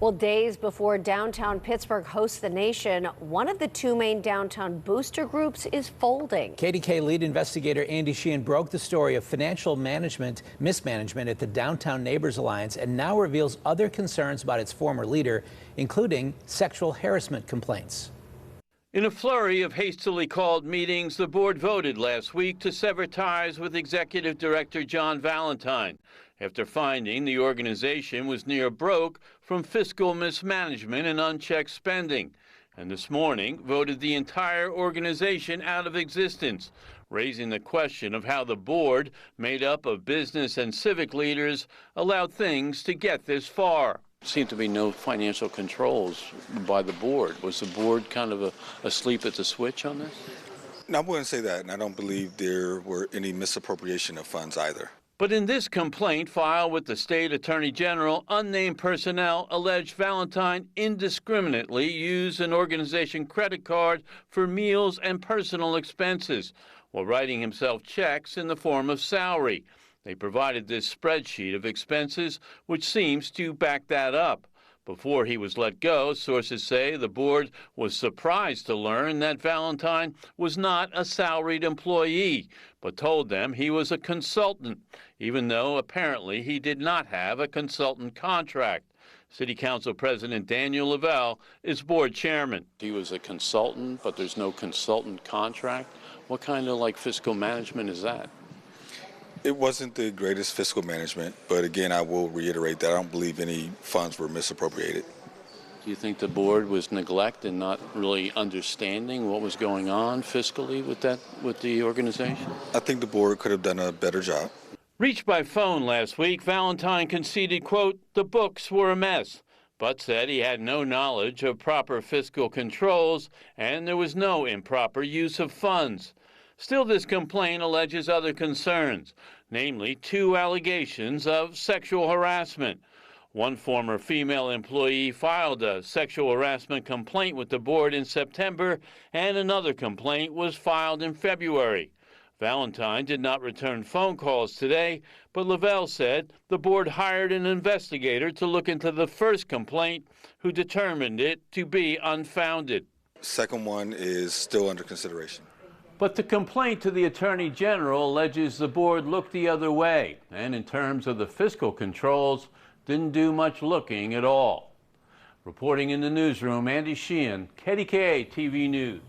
Well, days before downtown Pittsburgh hosts the nation, one of the two main downtown booster groups is folding. KDKA lead investigator Andy Sheehan broke the story of financial mismanagement at the Downtown Neighbors Alliance and now reveals other concerns about its former leader, including sexual harassment complaints. In a flurry of hastily called meetings, the board voted last week to sever ties with Executive Director John Valentine after finding the organization was near broke from fiscal mismanagement and unchecked spending, and this morning voted the entire organization out of existence, raising the question of how the board, made up of business and civic leaders, allowed things to get this far. Seemed to be no financial controls by the board. Was the board kind of asleep at the switch on this? No, I wouldn't say that, and I don't believe there were any misappropriation of funds either. But in this complaint filed with the state attorney general, unnamed personnel alleged Valentine indiscriminately used an organization credit card for meals and personal expenses while writing himself checks in the form of salary. They provided this spreadsheet of expenses, which seems to back that up. Before he was let go, sources say the board was surprised to learn that Valentine was not a salaried employee, but told them he was a consultant, even though apparently he did not have a consultant contract. City Council President Daniel Lavelle is board chairman. He was a consultant, but there's no consultant contract. What kind of fiscal management is that? It wasn't the greatest fiscal management, but again, I will reiterate that I don't believe any funds were misappropriated. Do you think the board was neglect and not really understanding what was going on fiscally with the organization? I think the board could have done a better job. Reached by phone last week, Valentine conceded, quote, the books were a mess, but said he had no knowledge of proper fiscal controls and there was no improper use of funds. Still, this complaint alleges other concerns, namely 2 allegations of sexual harassment. One former female employee filed a sexual harassment complaint with the board in September, and another complaint was filed in February. Valentine did not return phone calls today, but Lavelle said the board hired an investigator to look into the first complaint, who determined it to be unfounded. Second one is still under consideration. But the complaint to the Attorney General alleges the board looked the other way, and in terms of the fiscal controls, didn't do much looking at all. Reporting in the newsroom, Andy Sheehan, KDKA-TV News.